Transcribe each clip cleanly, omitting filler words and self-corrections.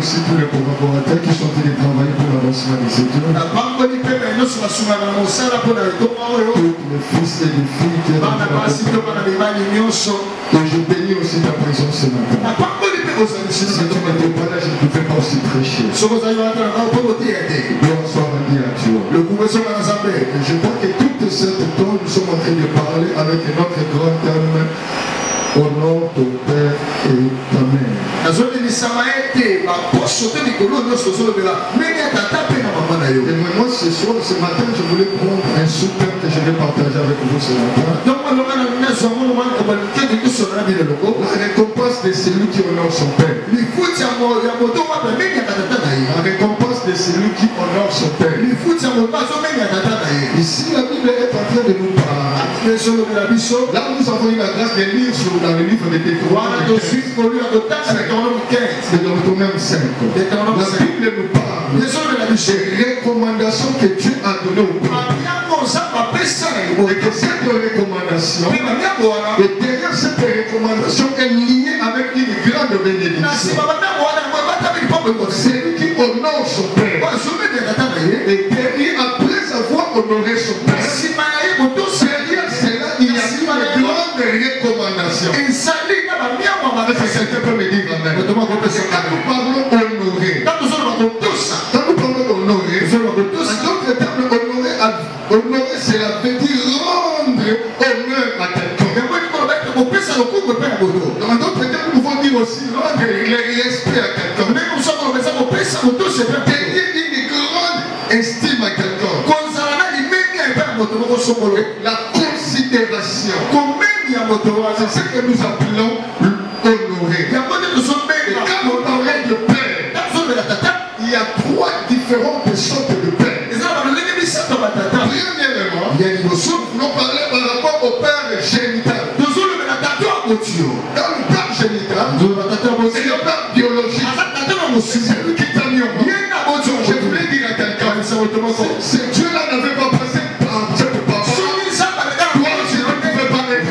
aussi tous les collaborateurs qui sont en train de travailler pour l'avancement des études. Tous les fils et les filles qui sont en train de et je bénis aussi ta présence ce matin. Si tu n'étais pas là, je ne pouvais pas aussi prêcher. Gloire soit rendue à Dieu. Et je crois que toute cette temps, nous sommes en train de parler avec notre grand thème. Honore ton père et ta mère. Et moi ce soir, ce matin, je voulais prendre un super que je vais partager avec vous ce matin. La récompense de celui qui honore son père. La récompense de celui qui honore son père. Ici, la Bible est en train de nous parler. Là, nous avons eu la grâce de lire dans le livre de Deutéronome 15. La Bible nous parle des recommandations que Dieu a données au peuple. Et que cette recommandation, et derrière cette recommandation est liée avec une grande bénédiction. Celui qui honore son père, et derrière, après avoir honoré son père, derrière cela, il y a une grande recommandation. Quelqu'un peut me dire amen. Quand nous parlons honorer, quand nous parlons honorer, en d'autres termes, honorer, cela veut dire rendre honneur à quelqu'un. En d'autres termes, nous pouvons dire aussi rendre le respect à quelqu'un. Gagner une grande estime à quelqu'un. La considération. C'est ce que nous appelons honorer. Et quand on parle de père, il y a trois différentes sortes de père. Premièrement, nous parlons par rapport au père génital. Dans le père génital, et le père biologique. C'est lui qui t'a mis au monde. Je voulais dire à quelqu'un, ce Dieu-là n'avait pas passé par cette papa. Toi, sinon tu ne peux pas être.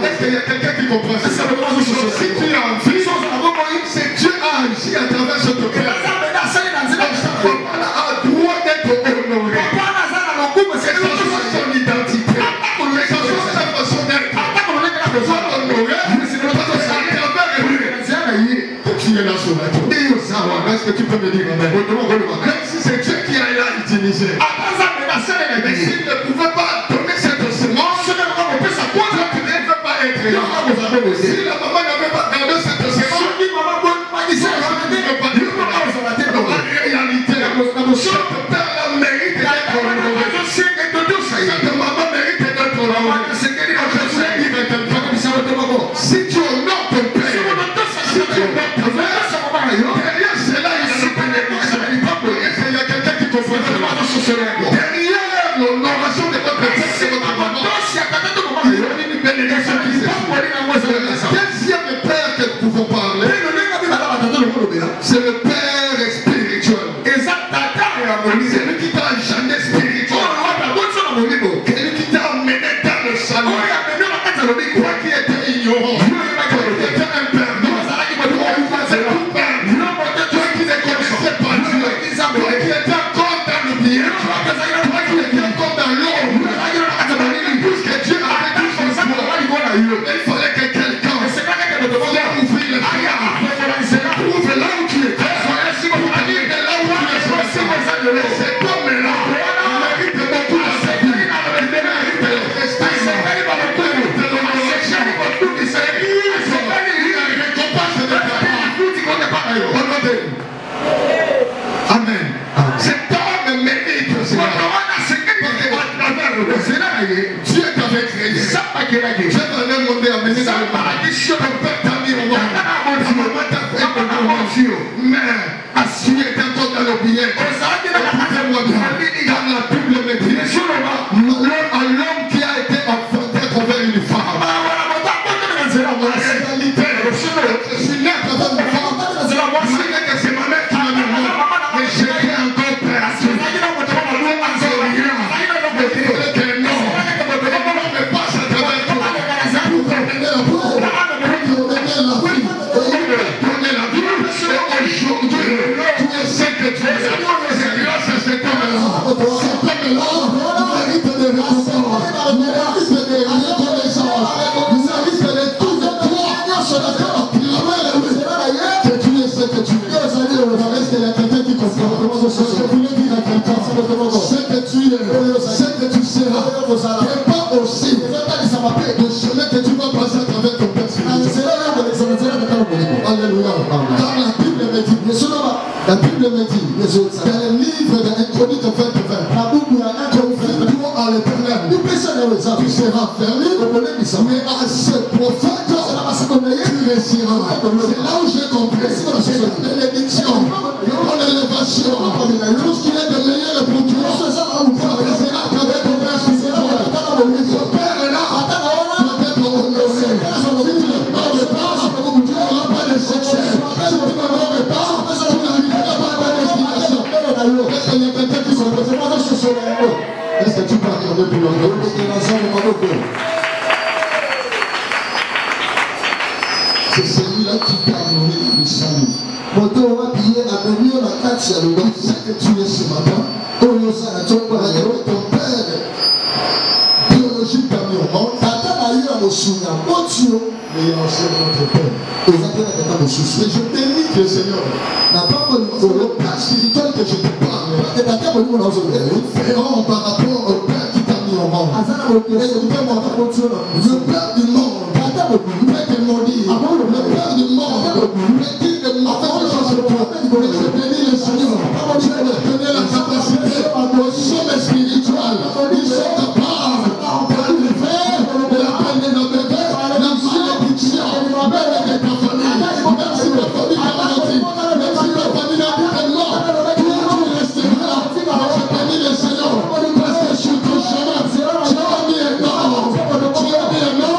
Est-ce qu'il y a quelqu'un qui comprend ça? Si tu as envie, c'est Dieu a agi à travers ce père. Papa a droit d'être honoré. C'est son identité. C'est sa façon d'être. Soit honoré, sinon pas à travers lui. Tu es là sur la tour. Est-ce que tu peux me dire amen? Même si c'est Dieu qui a utilisé. Mais s'il ne pouvait pas donner cette semence, Dieu ne peut pas être là. Si la maman n'avait pas gardé cette semence, Dieu ne peut pas être là. En réalité, notre père la mérite d'être honoré. Cette maman mérite d'être honorée. Si tu honores ton père, si tu honores ta mère, derrière cela, il y a une bénédiction. Est-ce qu'il y a quelqu'un qui comprend cela? Derrière l'honoration de votre père, c'est votre maman. Il y a une bénédiction qui se fait. Deuxième père que nous pouvons parler, c'est le père spirituel. C'est lui qui t'a jamais spirituel. C'est lui qui t'a amené dans le salut. Toi qui étais ignorant, toi qui étais imperdant, toi qui ne connaissais pas Dieu, toi qui étais encore dans le bien, toi qui étais encore dans l'ombre, puisque Dieu avait dit sur toi, il fallait que quelqu'un vienne ouvrir le frère, trouve là où tu étais, pour t'amener là où tu es. Cet homme-là, il mérite beaucoup de sa vie, il mérite le respect, il mérite l'honoration, il récompense de ta part. Amen. Cet homme mérite cela. Dieu t'avait créé. Dieu t'avait demandé à mener dans le paradis. Ton père t'a mis au monde. Mais as-tu été encore dans le bien? Écoutez-moi bien. Dans la Bible me dit, à l'homme qui a été enfanté envers une femme. En réalité, je suis né à travers une femme. Malgré que c'est ma mère qui m'a mis au monde. Mais j'étais encore père. Aujourd'hui, est là, mérite des récompenses, mérite des reconnaissances, mérite de tout de toi. Que tu es ce que tu es. Est-ce qu'il y a quelqu'un qui comprend? Ce que je voulais dire à quelqu'un, ce que tu es, ce que tu seras, n'est pas aussi le chemin que tu vas passer à travers ton père. Alléluia. Car la Bible me dit, dans le livre de Chronique 20, à l'éternel, tu seras fermé, mais à ce prophète, tu réussiras. C'est là où j'ai compris la bénédiction, l'élévation, tout ce qui est de meilleur pour toi, ça réussira à travers ton père spirituel. Ton père est là, peut être honoré. Si tu ne parles pas, tu n'auras pas de succès. Si tu ne parles pas, tu n'arriveras pas à ta destination. Est-ce qu'il y a quelqu'un qui se représente sur ce lieu? Est-ce que tu peux regarder pour l'autre? C'est celui-là qui t'a donné le salut. Donc, ce que tu es ce matin, ton père biologique t'a mis au monde, mais c'est notre père. Et je bénis le Seigneur. C'est le père spirituel que je te parle. Différent par rapport au père qui t'a mis au monde. Le père du monde, le père qui m'a dit, le père du monde, le dit de mauvaises choses sur toi. Je bénis le Seigneur. Tu vas donner la capacité aux sommes spirituels. Ils sont capables d'enlever de la peine de nos bébés, la malédiction, même de ta famille. Même si ta famille t'a menti, même si ta famille n'a plus de mort, toi tu resteras. Je bénis le Seigneur. Parce que sur ton chemin, tu as mis un nom. Tu as mis un nom.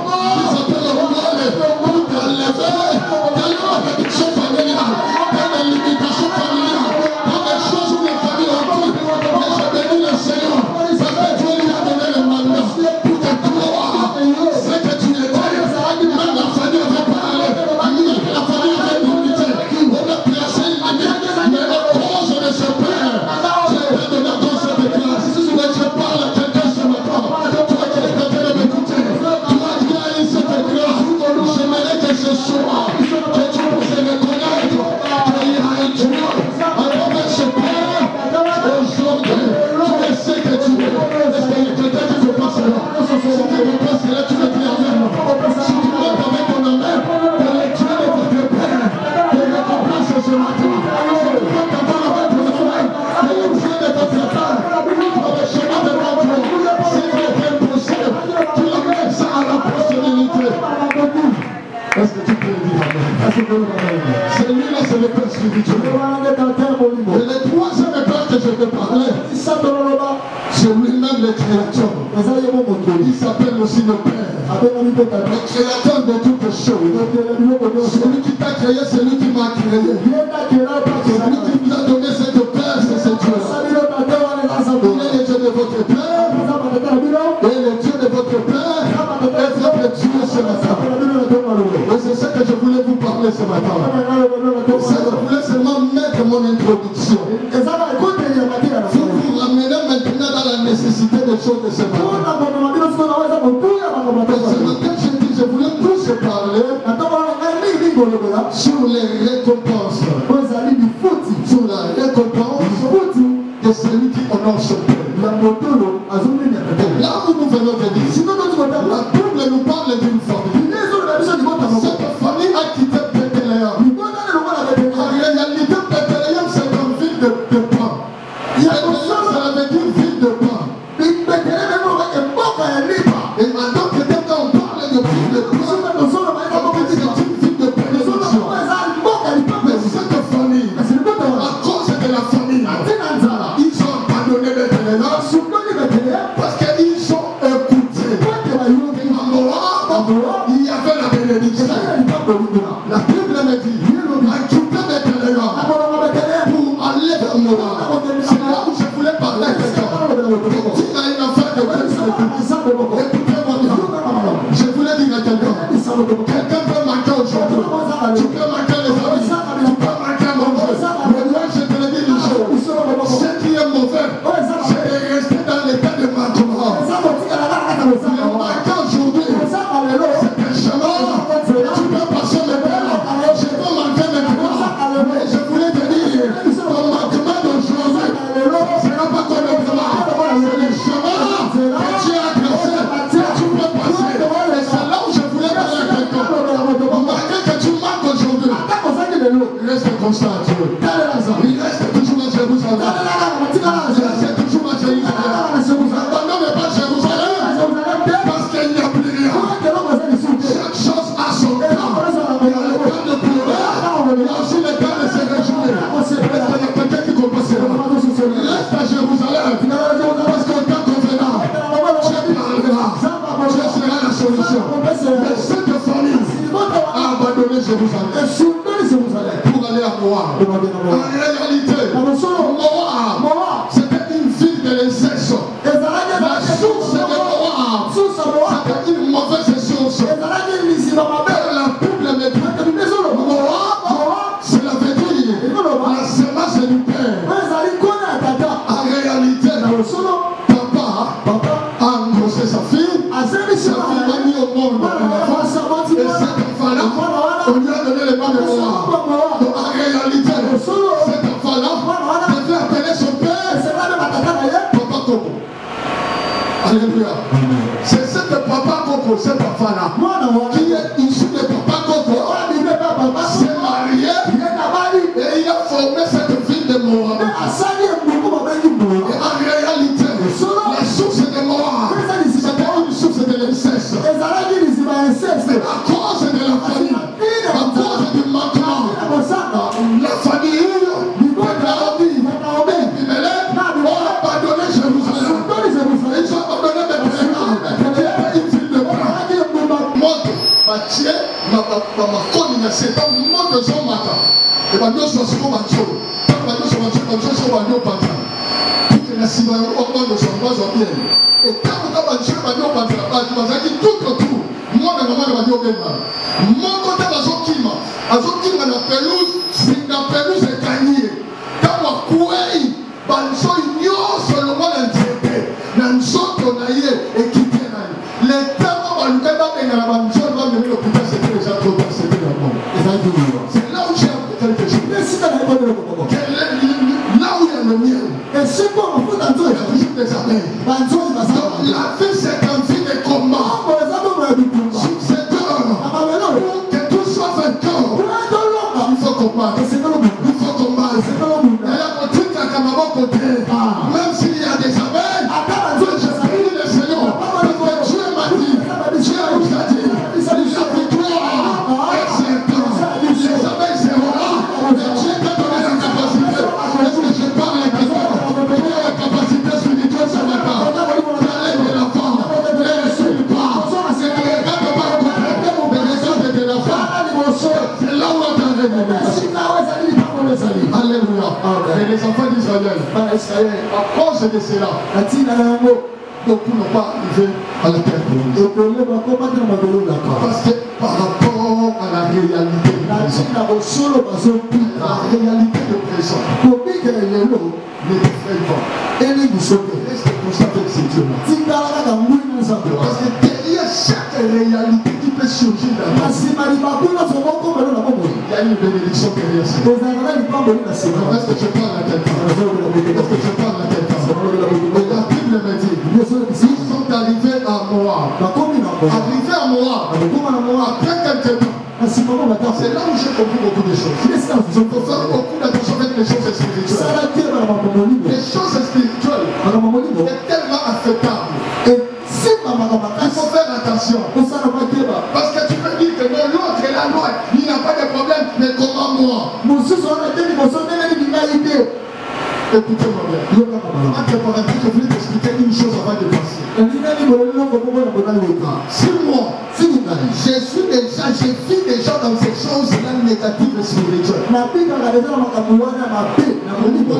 Qui s'appelle le voile pour t'enlever dans la malédiction familiale, dans les limitations familiales, dans les choses où les familles ont dit. Mais je bénis le Seigneur. Parce que Dieu lui a donné le mandat pour que toi, ce que tu étais, même la famille avait parlé, même la famille avait limité, on a placé une limite, mais à cause de ce père, j'ai été donné dans cette classe. Mais je parle à quelqu'un ce matin, toi qui es capable de m'écouter, toi qui as eu cette grâce, j'aimerais que ce soir, que tu puisses reconnaître qu'il y a un Dieu à travers ce père. Aujourd'hui, tu es ce que tu es. Est-ce qu'il y a quelqu'un qui veut pas cela? Si tu veux pas cela, tu veux dire amen. Si tu veux avec ton amen, que le Dieu de votre père te récompense ce matin. Si tu veux t'avoir avec ton amen, que le Dieu de votre père, dans le chemin de votre Dieu, s'il est impossible, tu amènes ça à la postérité. Est-ce que tu peux le dire amen? Celui-là, c'est le père spirituel. Et le troisième père que je vais parler, c'est lui-même le créateur. Il s'appelle aussi le père. Le créateur de toutes choses. Celui qui t'a créé, c'est lui qui m'a créé. Celui qui nous a donné cette père, c'est ce Dieu. Il est le Dieu de votre père. Et le Dieu de votre père est votre Dieu ce matin. Et c'est ce que je voulais vous parler ce matin. Je voulais seulement mettre mon introduction. Vous vous ramenez maintenant dans la nécessité des choses de ce matin. Ce matin, je voulais plus parler sur les récompenses. Sur la récompense de celui qui honore son père. Là où nous venons de dire, la Bible nous parle d'une famille. Cette famille a quitté Bethléem. En réalité, Bethléem, c'est une ville de pain. Bethléem, ça veut dire ville de pain. Et maintenant que quand on parle de ville de pain, c'est une ville de bénédiction. Mais cette famille, à cause de la famille, ils ont abandonné Bethléem parce qu'ils ont écouté. Il y avait la bénédiction. La Bible me dit, a quitté Bethléem pour aller vers Moab. C'est là où je voulais parler à quelqu'un. Tu as une affaire de écoutez-moi bien. Je voulais dire à quelqu'un, quelqu'un peut manquer aujourd'hui. Tu peux manquer les amis, tu peux manquer mon Dieu. Mais moi je te le dis une chose, ce qui est mauvais, c'est C'est toujours ma Jérusalem. N'abandonne pas Jérusalem parce qu'il n'y a plus rien. Chaque chose a son temps. Il y a le temps de pleurer. Il y a aussi le temps de se réjouir. Est-ce qu'il y a quelqu'un qui comprend cela? Reste à Jérusalem parce qu'au temps convenant, tu parleras. Tu seras la solution. Mais cette famille a abandonné Jérusalem pour aller à Moab. En réalité, Moab, c'était une ville de l'inceste. La source de Moab, c'était une mauvaise source. La Bible me dit Moab, cela veut dire la semence du père. En réalité, papa a engrossé sa fille l'a mis au monde. Et cet enfant-là, on lui a donné le nom de Moab. Donc en réalité, cet enfant-là devait appeler son père Papa Coco. Alléluia. C'est cet Papa Coco, cet enfant-là, qui est issu de Papa Coco, s'est marié et il a formé cette ville de Moab. Et en réalité, la source de Moab, c'était une source de l'inceste. À cause de la famille, à cause du manquement, la famille ont abandonné Jérusalem. Ils ont abandonné Bethléem, qui était une ville de blanc. Moto, Mathieu, ma c'est pas moto son matin. Et maintenant, je suis au Manchou. Tant que je suis au Manchou, je suis au Pantan. Tout est naissant au monde de son roi bien. Et tant que je suis au Pantan, je suis tout autour. Moi, ma maman m'a dit au Bénin. Mon côté, Azokima na pelouse, c'est la pelouse est gagnée. Quand on couille, banso nyonso le monde entier. Nansoto na ye équipé na ye. Les temps où on lui a la banso, on va venir l'hôpital, c'était déjà trop tard, c'était le monde. C'est là où j'ai appris quelque chose. Là où il y a le miel. Et c'est quoi on peut entendre? Il y a toujours des abeilles. Donc la vie c'est un vie de combat. Pour que tout soit vainqueur, il faut combattre. Il faut combattre. Et la politique à mon côté, même s'il y a des abeilles, je prie le Seigneur. Parce que Dieu m'a dit, Dieu nous a dit, la victoire est certaine. Les abeilles seront là. Et Dieu t'a donné la capacité. Est-ce que je parle avec toi? Tu as la capacité spirituelle ce matin. D'aller de l'enfant. Ne suis pas. C'est là où on t'a révélé. Alléluia. Et les enfants d'Israël, à cause de cela, beaucoup n'ont pas arrivé à la terre promise. Parce que par rapport à la réalité du présent, la réalité du présent ne t'effraie pas. Reste constant avec ces dieux-là. Parce que derrière chaque réalité qui peut surgir dans la vie, il y a une bénédiction derrière ça. Est-ce que je parle à quelqu'un? Est-ce que je parle à quelqu'un? La Bible me dit, ils sont arrivés à Moab. Arrivés à Moab, après quelques temps, c'est là où j'ai compris beaucoup de choses. Je peux faire beaucoup d'attention avec les choses spirituelles. Les choses spirituelles sont tellement affectables. Il faut faire attention. Parce que tu peux dire que non, l'autre est la loi, il n'a pas de problème, mais comment moi? Écoutez-moi bien. Entre parenthèses, je voulais t'expliquer une chose avant de passer. Si moi, je vis déjà dans ces choses-là négatives spirituelles, moi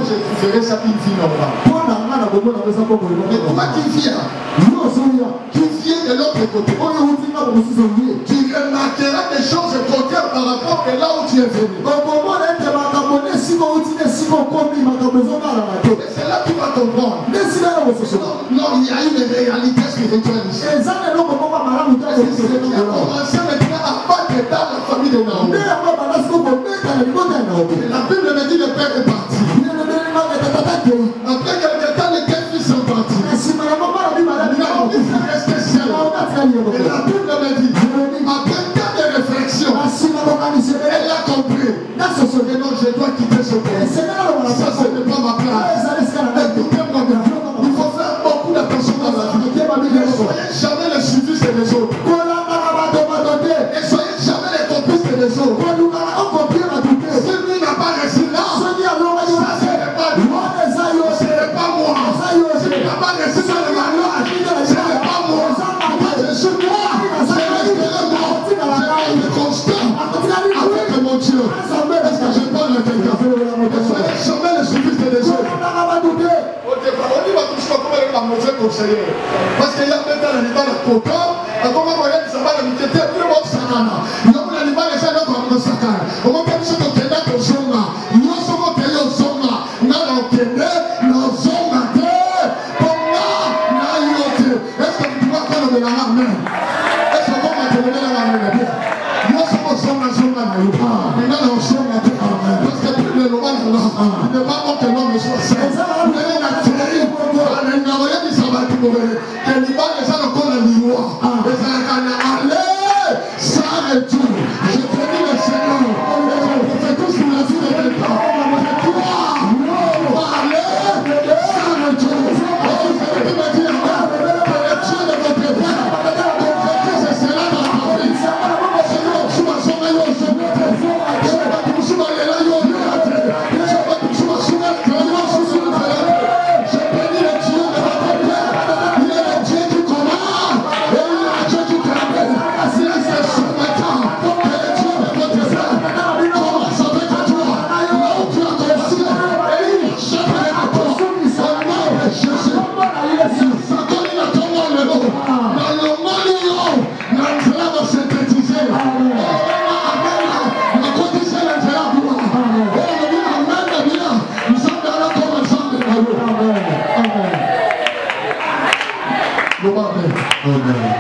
je ferais ça une vie normale. Mais toi qui viens de l'autre côté, tu remarqueras des choses contraires par rapport à là où tu es venu. Et c'est là que tu vas comprendre. Non, il y a une réalité spirituelle ici. Et c'est ce qui a commencé maintenant à battre dans la famille de Naomi. Et la Bible me dit le père est parti. Après quelques temps, les deux fils sont partis. Naomi s'est restée seule. Et la Bible me dit, après tant de réflexions, elle a compris. Et non, je dois quitter ce pays. Ça, ce n'est pas ma place. Parce qu'il y a même dans l'animal à Coton, à comment on a dit ça va la mutualité, puis le mot Sakana. Il y a un animal et ça n'a pas de Sakana. On m'a pas dit que tu es là pour Zonga. Nous sommes au Zonga. Nous sommes au Zonga. Est-ce que tu vas faire de la main? Est-ce que tu vas faire de la main? Nous sommes au Zonga. Nous sommes au Zonga. Parce que plus le loin de l'homme, il n'est pas bon que l'homme soit sain. Vous avez la théorie. Que l'imam est encore la loi. Et ça n'a allez, ça et tout. Je te dis le Seigneur. Je fais tout ce qu'il a dit de tes temps. Allez, ça et tout. Je te dis, le Dieu de votre père. C'est cela dans la vie.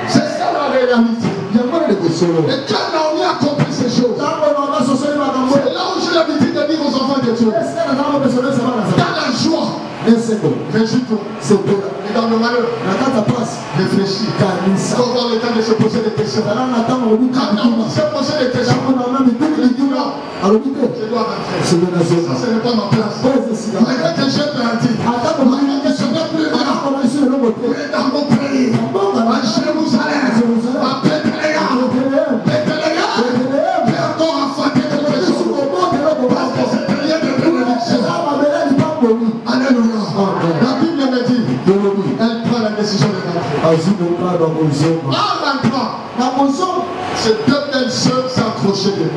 C'est ça la réalité. Et quand Naomi a compris ces choses, c'est là où j'ai l'habitude de dire aux enfants de Dieu, dans la joie, réjouis-toi. Et dans le malheur, réfléchis. Il faut avoir le temps de se poser des questions. Quand on se poser des questions, il dit non, je dois rentrer. Ça, ce n'est pas ma place. Malgré que j'ai perdu, malgré que je n'ai plus rien, dans mon pays, à Jérusalem, à Bethléem, j'ai encore enfanté quelque chose. Parce que c'est rien de bénédiction. Alléluia. La Bible me dit, elle prend la décision de rentrer. En rentrant, ces deux belles sœurs s'accrochaient d'eux.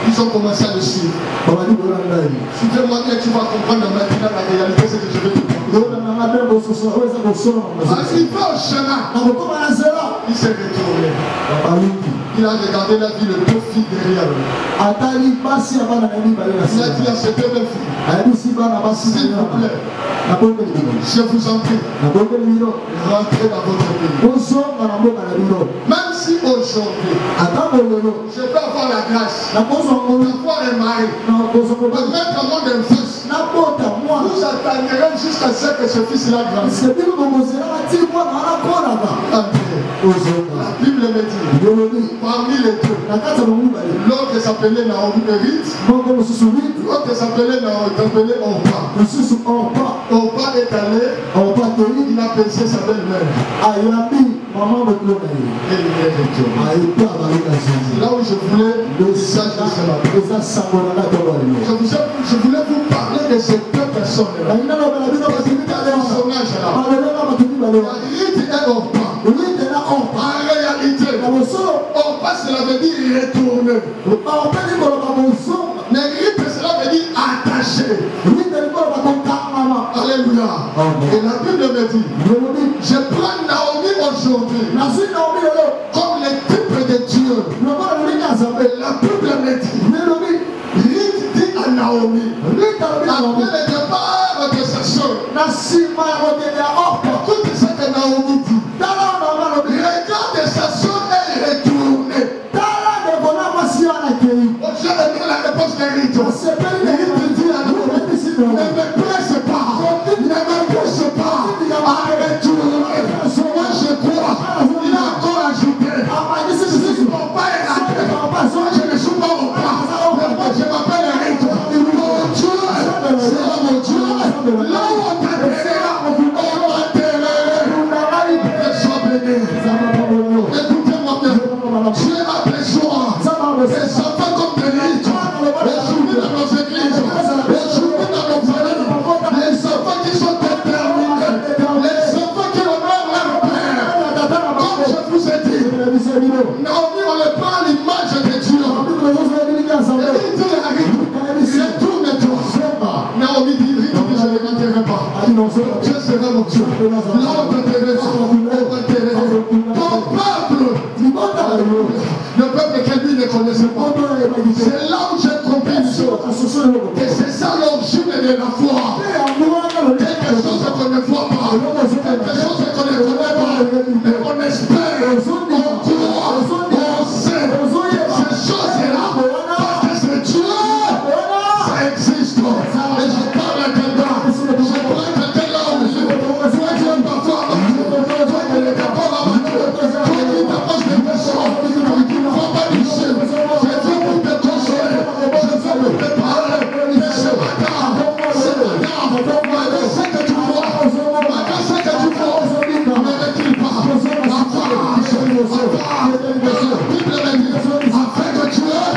Ils ont commencé à le suivre. Suivez-moi bien, tu vas comprendre maintenant la réalité, c'est que je vais te prendre. Arrivé au chemin, il s'est retourné. Il a regardé la vie de deux filles derrière lui. Il a dit à ces deux belles filles, s'il vous plaît, je vous en prie, rentrez dans votre pays. Même si aujourd'hui, je peux avoir la grâce d'avoir un mari, de mettre mon fils, vous attendrez jusqu'à ce que ce fils-là grandisse. La Bible me dit, parmi les deux, l'autre s'appelait Naomi Ruth, l'autre s'appelait Orpa. Orpa est allé, il a pensé sa belle-mère. Et il est retourné. Là où je voulais le message de cela. Je voulais vous parler de ces deux personnes-là. Ruth et Orpa. En réalité, Orpa cela veut dire retourner. Mais Ruth cela veut dire attaché. Alléluia. Et la Bible me dit, je prends Naomi aujourd'hui comme le type de Dieu. Et la Bible me dit, Ruth dit à Naomi, après le départ de sa soeur, écoute ce que Naomi dit. Regarde sa soeur est retournée. J'ai donné la réponse de Ruth. Ruth dit à Naomi, ne me presse pas, ne me pousse pas à retourner. Moi je crois, il a encore ajouté, si mon papa est raté, moi je ne suis pas mon père, moi je m'appelle Ruth. Mon Dieu, c'est mon Dieu. Là où on t'enterrera, on m'enterrera. Sois béni. Écoutez-moi bien, Dieu a besoin des enfants comme des Ruth. Aujourd'hui dans nos églises, aujourd'hui dans nos familles, les enfants qui sont déterminés, les enfants qui honorent leur père. Comme je vous ai dit, Naomi, on le prend à l'image de Dieu. Et il dit à Ruth, retourne-toi. Naomi dit, Dieu sera mon Dieu. Là on t'intéresse. Ton peuple, le peuple que lui ne connaissait pas. C'est là où j'ai compris une chose. Et c'est ça l'origine de la foi. Quelque chose qu'on ne voit pas. Quelque chose qu'on ne connaît pas. Mais on espère, on croit, on sait. Ces choses-là, parce que c'est Dieu, ça existe. Et je parle à quelqu'un. Je parle à quelqu'un là où je vois Dieu parfois. Toi qui n'es pas là-bas. Toi qui t'approches des méchants. Toi qui ne vois pas du ciel. Je veux pour te consoler. Je veux pour te parler. Mais ce matin, malgré ce que tu vois, malgré ce que tu vois, ne recule pas. La Bible me dit, afin que tu aies,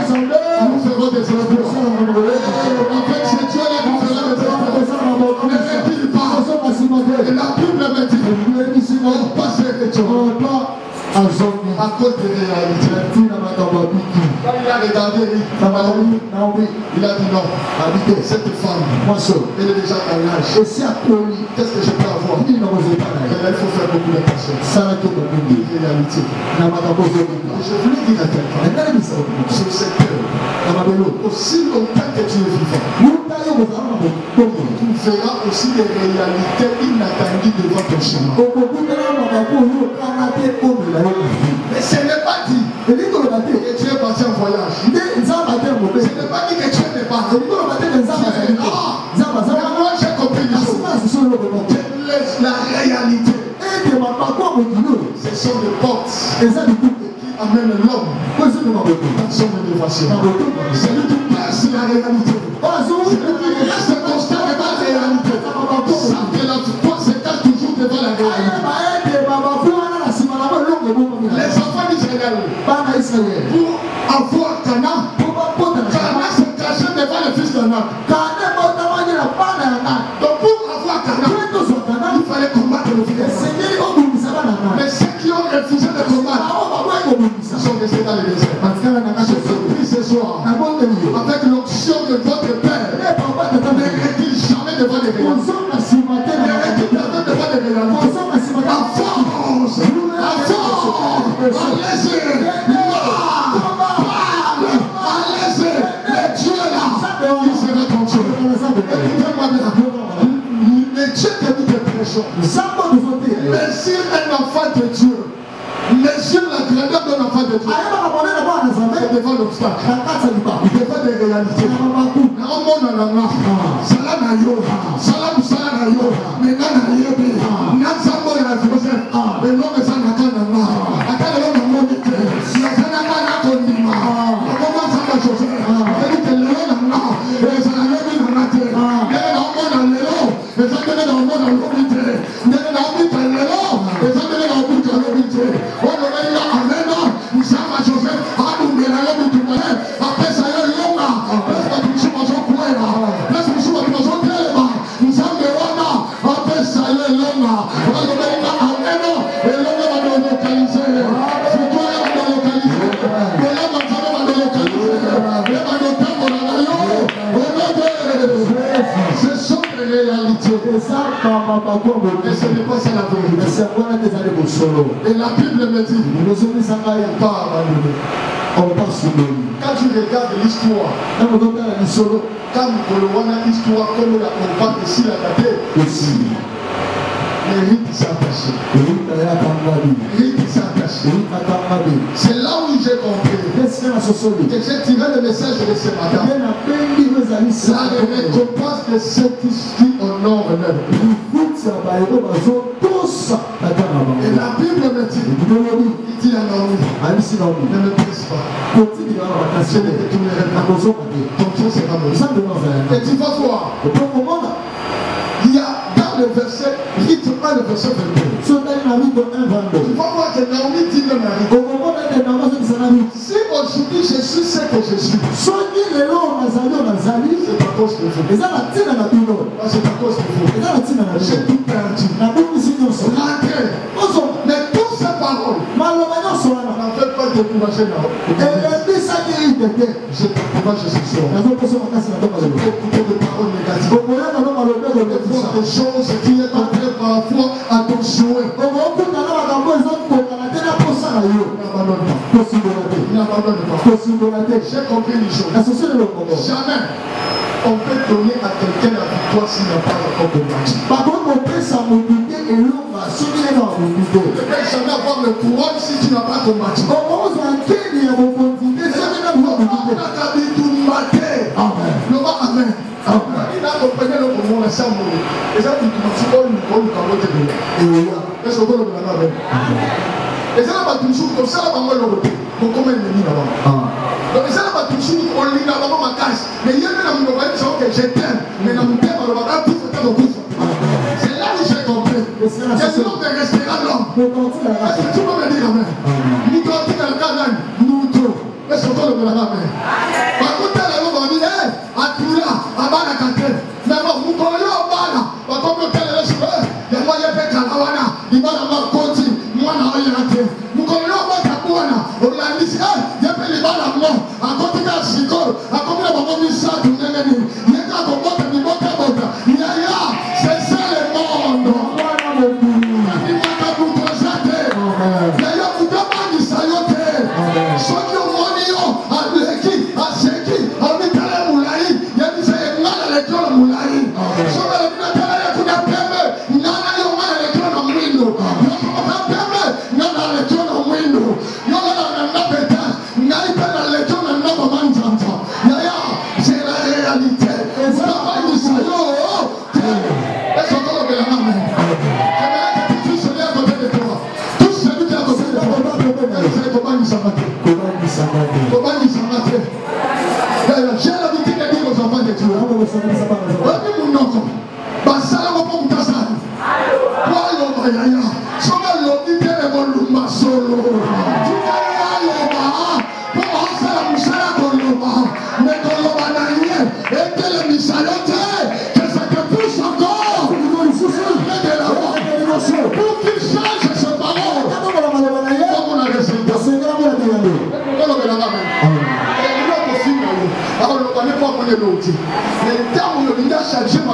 nous ferons des efforts. Afin que c'est Dieu là qui fera des efforts. Ne recule pas. Et la Bible me dit, on passe les retours. À cause des réalités. Quand il a regardé, il a dit non. Cette femme, elle est déjà en âge. Qu'est-ce que je peux avoir? Il faut faire beaucoup d'attention. Réalité. Je voulais dire à quelqu'un, sur cette terre, aussi longtemps que tu es vivant, tu verras aussi des réalités inattendues devant ton chemin. Mais ce n'est pas dit que tu es parti en voyage. Ce n'est pas dit que tu es parti. Moi j'ai compris les choses. La réalité. Ce sont des portes qui amènent l'homme dans son élévation. C'est lui qui place la réalité. C'est lui qui reste constant devant la réalité. Sans que la foi s'étale toujours devant la réalité. Les enfants d'Israël, pour avoir Cana, Cana se cachait devant le fils d'Anak. Donc pour avoir Cana, il fallait combattre le fils d'Anak. Mais ceux qui ont refusé de combattre, ils sont restés dans le désert. Je prie ce soir, avec l'onction de votre Père, ne recule jamais devant les réalités. Ne recule jamais devant les réalités. La force, allez-y, allez-y, le Dieu là, il sera ton Dieu. Écoutez-moi bien, le Dieu que nous te prêchons, mesure un enfant de Dieu, mesure la grandeur d'un enfant de Dieu. C'est devant l'obstacle, devant des réalités. Et ce n'est pas ça la vérité. Et la Bible me dit, quand tu regardes l'histoire, quand on a l'histoire comme la combat ici la tête, les rites s'attachent. C'est là où j'ai compris que j'ai tiré le message de ce matin. La récompense de ceux qui honorent l'œuvre. Et la Bible me dit, il dit à Naomi, ne me presse pas. Je ne te tournerai pas. Ton Dieu sera mon Dieu. Et tu vas voir, il y a dans le verset, rythme le verset 22. Tu vas voir que Naomi dit le mari, si aujourd'hui je suis ce que je suis, c'est à cause de vous. C'est à cause de vous. J'ai tout perdu. Rentrez. Mais toutes ces paroles n'en fait pas décourager là. Je t'encourage ce soir. Écoutez des paroles négatives. voir des choses qui est contraires parfois à ton souhait. N'abandonne pas. J'ai compris une chose. Jamais on peut donner à quelqu'un la victoire s'il n'a pas encore combattu. On ne peut jamais avoir le courage si tu n'as pas combattu. Amen. Il a compris le moment, ça m'a et ça, tu et ça va toujours comme ça, on va le repérer. Donc, comment il est mis là-bas? Donc, ça va toujours, on lit là-bas ma case. Mais il y a même un moment que je t'aime, mais dans mon thème, on va tout faire au bout. C'est là où j'ai compris. C'est l'homme de restaurant l'homme. Est-ce que tu peux me dire amen? Nous, quand tu es le canal, nous tous. Est-ce que tu peux me dire amen? Par contre, l'homme va dire, à tout là, à Banakate. Mais bon, nous connaissons Bana. Par contre, tu es le chemin. Il y a moyen de faire Kanawana. Il va avoir côté. Mwana oyate mukolo bata bwana olandisi yepe libala mo akotika siko akomina bako misatu ngengeni yeka komota ni bota yaya c'est ça le monde mwana mokulu ni mata kukozate yaya kutamani sayote soki omoni yo aleki aseki amitale mulai yemi se ngala le tolo mulai soka le binatala ya kuna pembe ngana yo ngala le tolo mwindo c'est la réalité. J'ai l'habitude de dire aux enfants de Dieu, pour qu'il change ce parole. Comme on a résulté. Alors, on n'est pas mon éloge. Mais le terme où il a changé, il y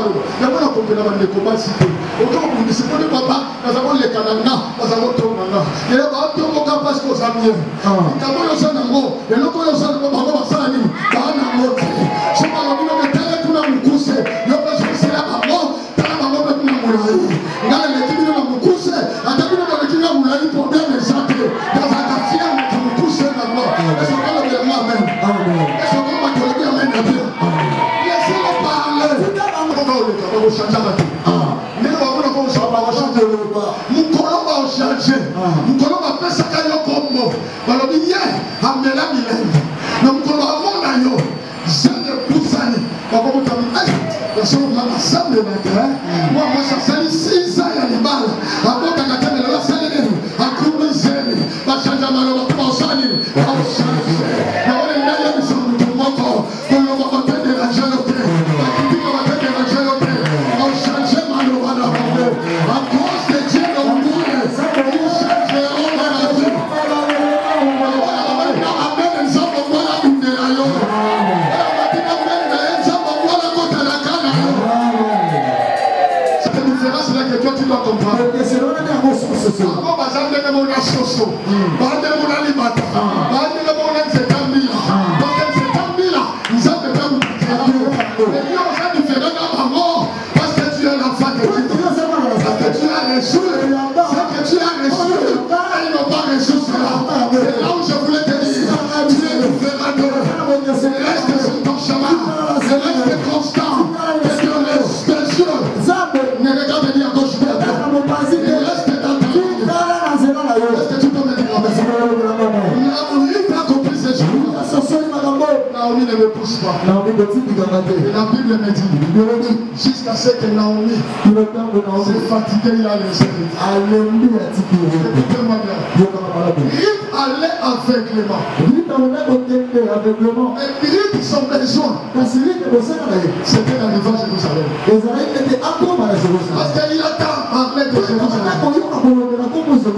a un peu de combat cité. Autant que nous ne papa, nous avons les Canana, nous avons tout le monde. Il y a un peu de combat parce que nous avons. Nous avons le sang d'amour, et nous avons le sang de Papa Sani, dans la mort. Je parle de tel pour nous coucher. Nous avons choisi la mort, dans la mort de nous mourir. Nous avons les qui nous coucher, à la minute de qui nous mourir pour bien les chanter. Dans un quartier, nous avons couché la mort. Est-ce qu'on parle de la mort même? Est-ce qu'on parle de la mort même? Laissez-le parler. On va changer la vie. Mais on va changer le pas. Nous va changer. Nous va faire ça quand il comme mot. Alors il y a un mélange milène. Nous va voir d'ailleurs. J'ai des poussani. On va vous dire, parce qu'on va l'assemblée maintenant. Moi, ça fait 6 ans à l'Imal. Avant qu'à la caméra, la salle est à couper zéro. Pas changer ma loi, pas changer. Pas changer. On est là, nous sommes tout le monde. On va faire de la jeunesse. À cause de Dieu, on voulait. Vous cherchez, on va la dire. Amen, nous sommes au moins à nous de la yon. C'est une différence là que toi tu dois comprendre. Encore bazar de mon association. Bazar de mon alimata. Bazar de mon ancêtre. Bazar de cet ami-là. Nous avons fait un peu. Mais il y a une différence dans ma mort. Parce que tu es l'enfant de Dieu. Tu as reçu, c'est que tu as reçu, ils n'ont pas reçu cela. C'est là où je voulais te dire, tu es le fédérateur, reste sur ton chemin, reste constant, et que reste Dieu. Ne regarde ni à gauche, reste dans ta vie. Est-ce que tu peux me dire, il a compris ces choses. Naomi ne me pousse pas. Et la Bible me dit, jusqu'à ce que Naomi s'est fatiguée, il a laissé. Écoutez-moi bien. Ruth allait aveuglément. Et Ruth, son besoin, c'était l'arrivée à Jérusalem. Parce qu'il attend parler de Jérusalem.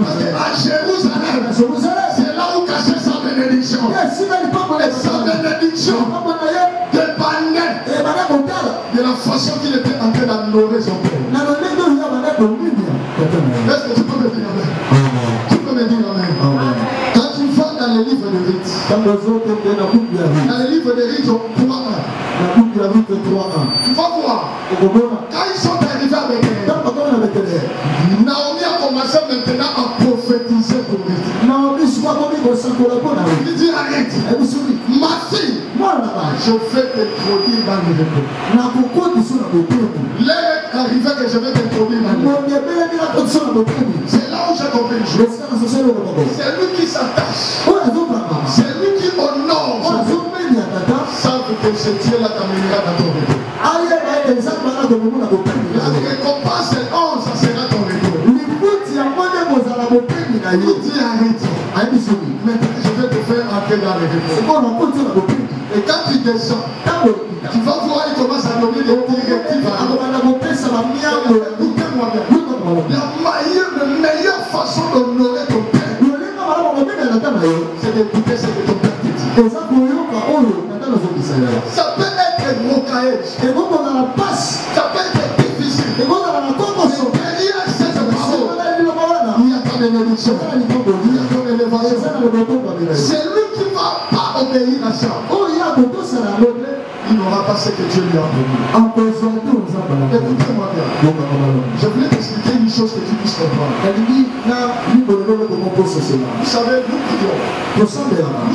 Parce qu'à Jérusalem, c'est là où cachait sa bénédiction. Et sa bénédiction dépendait de la façon qu'il était en train d'honorer son père. Est-ce que tu peux me dire amen? Tu peux me dire amen? Quand tu vas dans les livres de rites, dans les livres de rites, 3.1, tu vas voir, quand ils sont arrivés avec elle, Naomi a commencé maintenant à prophétiser pour lui. Il dit arrête, ma fille, je vais t'introduire dans le repos. L'heure est arrivée que je vais t'introduire dans le repos. C'est là où j'ai compris une chose. C'est lui qui s'attache. C'est lui qui honore. Savent que ce Dieu-là t'amènera dans ton repos. La récompense est 11, ça sera ton repos. Il dit arrête. Maintenant je vais te faire entrer dans le repos. Et quand tu descends, tu vas voir, il commence à donner des directives. Écoutez-moi bien. La meilleure façon d'honorer ton père, c'est d'écouter ce que ton père te dit. Ça peut être rocaillage. Ça peut être difficile. Mais derrière cette parole, il y a ton évolution. Il y a ton élévation. C'est lui qui ne va pas obéir à ça. Il n'aura pas ce que Dieu lui a promis. Écoutez-moi bien. Je voulais t'expliquer une chose que tu puisses comprendre. Vous savez, nous prions. Nous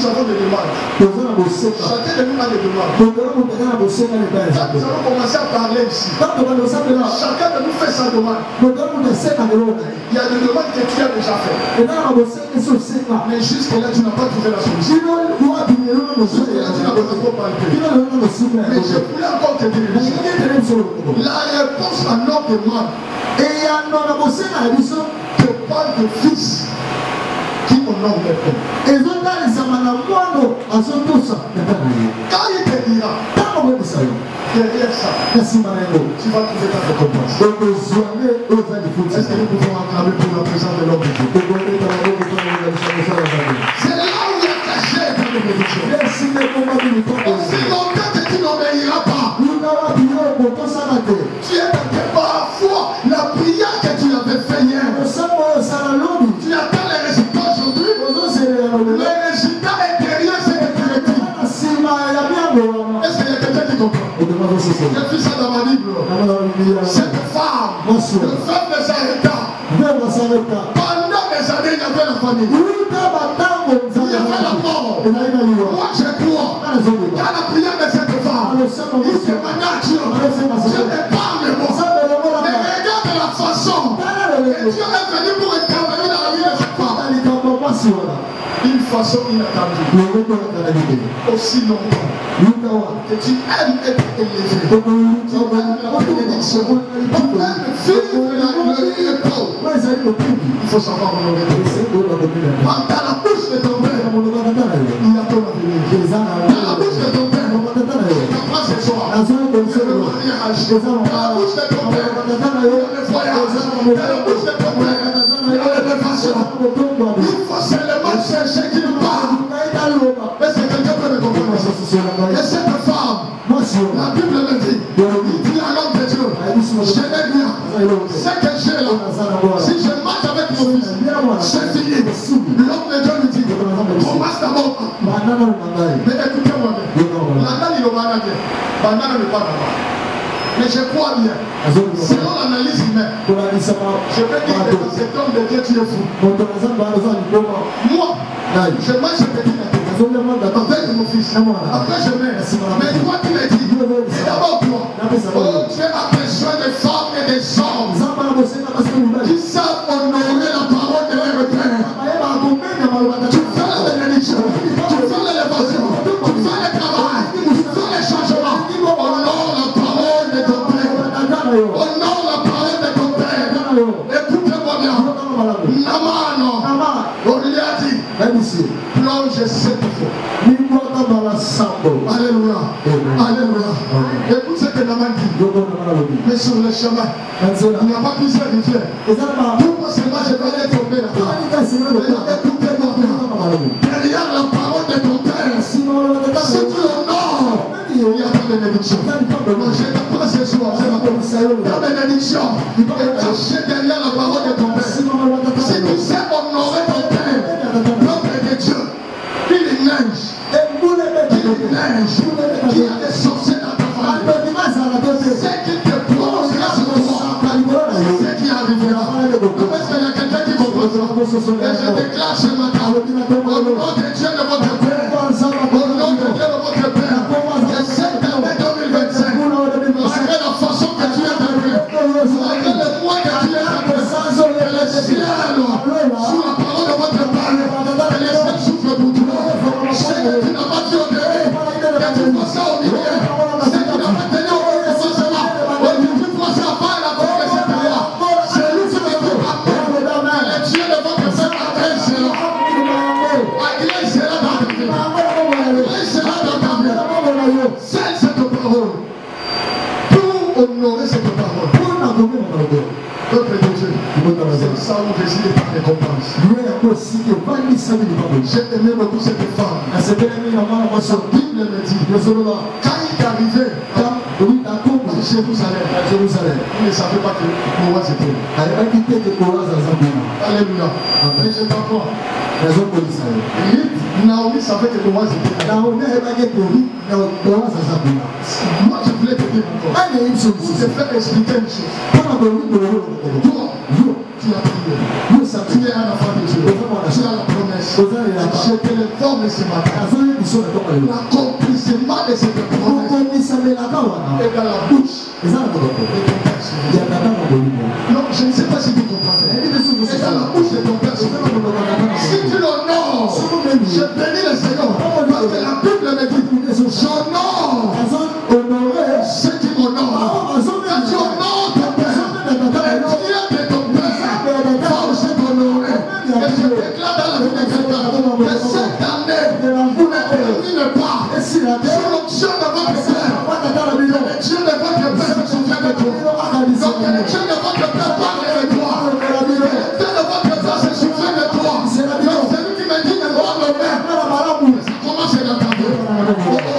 avons des demandes. Chacun de nous a des demandes. Quand nous allons commencer à parler ici, chacun de nous fait sa demande. Il y a des demandes que tu as déjà faites. Mais jusque-là, tu n'as pas trouvé la solution. Jusque-là, tu n'as pas palpé. Mais je voulais encore te dire une chose. La réponse à nos demandes te parle de fils qui honore le père. Quand il te dira, derrière ça, tu vas trouver ta récompense. Est-ce que nous pouvons acclamer pour la présence de l'homme de Dieu? C'est là où il y a caché ta bénédiction. Aussi longtemps que tu n'obéiras pas, tu es parfois la prière que tu avais fait hier. Tu attends les résultats aujourd'hui. Le résultat est derrière ce que tu as dit. Est-ce qu'il y a quelqu'un qui comprend? J'ai vu ça dans ma Bible. Cette femme, le femme ne s'arrêta. Pendant des années, il y avait la famille. Il y avait la mort. Moi, je crois. Quand la prière de cette femme, il se demanda à Dieu, je n'épargne moi. Mais regarde la façon que Dieu est venu pour intervenir dans la vie de cette femme. Une façon inattendue. Aussi longtemps que tu aimes être élevé, tu aimes la bénédiction, tu aimes vivre le repos. Il faut savoir honorer ton père. Dans la bouche de ton père, il y a ton avenir. Dans la bouche de ton père, il y a pas ce soir. Il y a le mariage. Dans la bouche de ton père, il y a le voyage. Dans la bouche de ton père, il y a l'élévation. Il faut seulement chercher qu'il parle. Est-ce que quelqu'un peut me comprendre? Et cette femme, la Bible me dit, il dit à l'homme de Dieu, je n'ai rien. Ce que j'ai là, si je marche avec mon fils, c'est fini. L'homme de Dieu lui dit, commence d'abord. Mais écoutez-moi bien. L'andal, il aura bien. L'andal n'est pas là-bas. Mais je crois bien, selon l'analyse humaine, je peux dire que dans cet homme de Dieu, tu es fou. Moi, je marche petit avec mon fils. Après, je mets. Mais toi, tu m'as dit, c'est d'abord toi. Oh, Dieu a besoin de femmes et des hommes qui savent honorer la parole de leur père. Tu fais la bénédiction, tu fais l'élévation, tu fais le travail, tu fais les changements. Honore la parole de ton père. Honore la parole de ton père. Écoutez-moi bien. Namano, on lui a dit, plonge 7 fois. Alléluia. Alléluia. Écoute ce que Naman dit. Mais sur le chemin, il n'y a pas plusieurs rivières. Pourquoi seulement je vais aller tomber là-bas? Écoutez-moi bien. Derrière la parole de ton père, si tu honores, il y a pas de bénédiction. Non, je t'apprends ce soir. Ta bénédiction. Caché derrière la parole de ton Père. Si tu sais honorer ton Père, l'homme de Dieu, qu'il neige. Qu'il neige. Qu'il y a des sorciers dans ta famille. C'est qu'il te prononcera sur toi. C'est qui arrivera. Est-ce qu'il y a quelqu'un qui comprendra? Et je déclare ce matin, au nom de Dieu de votre Père, au nom de Dieu de votre Père, que cette année 2025, malgré la façon que tu es arrivé, malgré le mois que tu es arrivé, que le ciel, sous la parole de votre Père, que les ciels souffrent pour toi. C'est que tu n'as pas dit au début, que tu vois ça au milieu, c'est que tu n'as pas tenu au commencement, et tu vois ça avant la fin de cette année. C'est lui qui me dit, amen. Le Dieu de votre Père adresse là. Adresse là dans ta vie. Adresse là dans ta vie. C'est cette parole. Pour honorer cette parole. Peuple de Dieu, c'est ça où décider par récompense. J'ai aimé beaucoup cette femme. Son Bible me dit, quand il est arrivé à Jérusalem, il ne savait pas que Boaz était. Alléluia. Et je t'entends. Naomi savait que Boaz était. Moi je voulais te dire encore. Pour te faire expliquer une chose. Toi, tu as prié. Tu es un enfant de Dieu. Tu as la promesse. Je te l'informe ce matin. L'accomplissement de cette promesse est dans la bouche de ton Père. Non, je ne sais pas si tu comprends. C'est dans la bouche de ton Père. Si tu l'honores, je bénis le Seigneur. Parce que la Bible me dit, j'honore ceux qui m'honorent. Quand tu honores ton Père, Dieu de ton Père va aussi t'honorer. Et je déclare dans la vie de quelqu'un que cette année, vous ne terminez pas sous l'onction de votre Père. Le Dieu de votre Père se souvient de toi. Donc le Dieu de votre Père parle de toi. Le Dieu de votre Père se souvient de toi. Donc celui qui me dit de voir le Père, ça commence dans ta vie.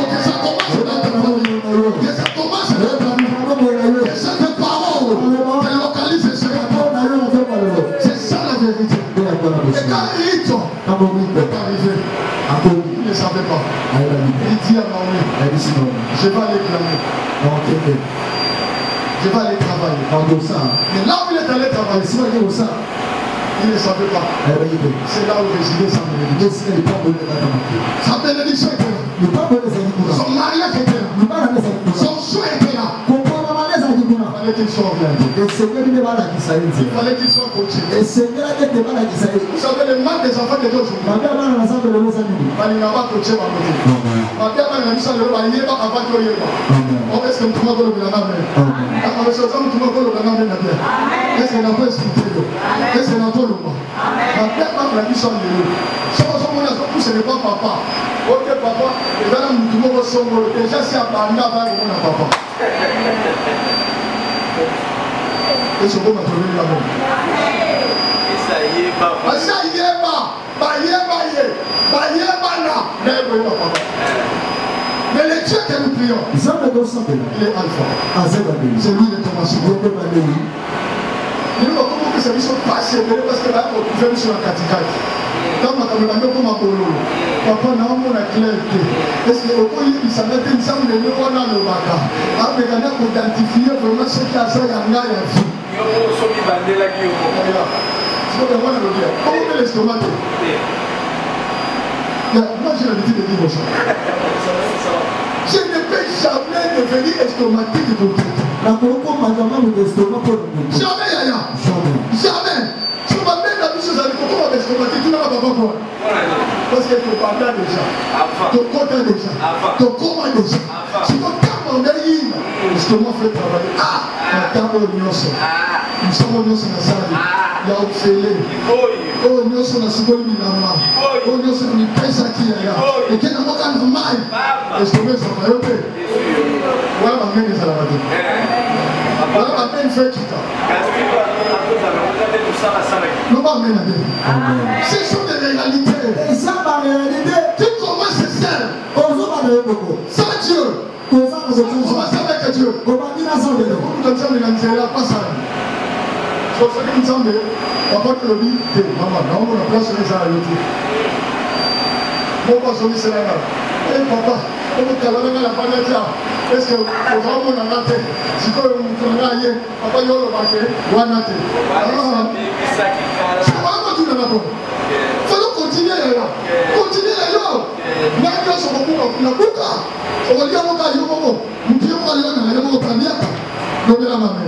Que ça commence dans ta vie. Que ça commence dans ta vie. Que cette parole te localise ce matin. C'est ça la vérité. Et quand Rito est arrivé, il ne savait pas. Il dit à Naomi, je vais aller clamer. Je vais aller travailler. Mais là où il est allé travailler, il ne savait pas. C'est là où résidait sa bénédiction. Sa bénédiction était là. Son mariage était là. Son choix était là. Il fallait qu'il soit orienté. Il fallait qu'il soit coaché. Vous savez, le mal des enfants de Dieu aujourd'hui. Il n'a pas coaché ma côté. Ma père m'a dit ça, il n'y a pas avant que il y ait pas. Est-ce que tu m'as dit que tu m'as dit est-ce que tu m'as expliqué? Est-ce que tu m'as dit ma père m'a dit ça, ce n'est pas papa. Ok, papa, et là, nous devons déjà si à Banda va mon papa. Et ce qu'on m'a trouvé là-bas. Ça y est, papa. Ça y est, papa. Mais le Dieu que nous prions, il est alpha. C'est lui le commencement. Il nous a compris que c'est lui qui passe parce que là, on pouvait sur la caticate. Quand on a comme un bolo, papa n'a pas la clarté. Est-ce que il s'en est ensemble de nous on a le baga. Après on a identifié vraiment ce qui a ça y a rien à vie. Yo so mi bandela qui yo. C'est pas vraiment le dire. Comment que l'estomac moi j'ai l'habitude de dire ça. Je ne peux jamais devenir estomatique pour tout. Jamais, Yaya. Jamais. Tu m'as même la chose avec toi, estomatique, tu n'as pas quoi. Parce que tu parles déjà. Tu comptes déjà. Tu commandes déjà. Si tu commandes, l'estomac fait travailler. Ah, tu as un oignon. Nous sommes oignons dans la salle. Il y a obsédé. Oh, nous sommes dans ce qu'on dit là-bas. Oh, nous sommes dans le pèse qui est là. Et qui n'a pas de mal. L'estomac, ça va y aller. Voilà ma main des salades. Voilà ma main fait qui t'a. Non, pas amen. Ce sont des réalités. Et ça, ma réalité. Tu commences à servir. Sans Dieu. On va servir avec Dieu. On va dire à ça. On va dire à ça. So second Sunday, papa te le dit, maman, non, on a place sur les arrêtés. Mon pas sur les sénateurs. Eh papa, on va caler la planète là. Est-ce que au grand monde a raté? Si tu veux me faire papa y a le baquet, ou un athée. C'est vraiment tout dans la peau. Il faut continuer là. Continuer là. N'a pas sur beaucoup na buka. On va dire mon gars, yo momo. Nous devons aller là, on va prendre là. Lobé la maman.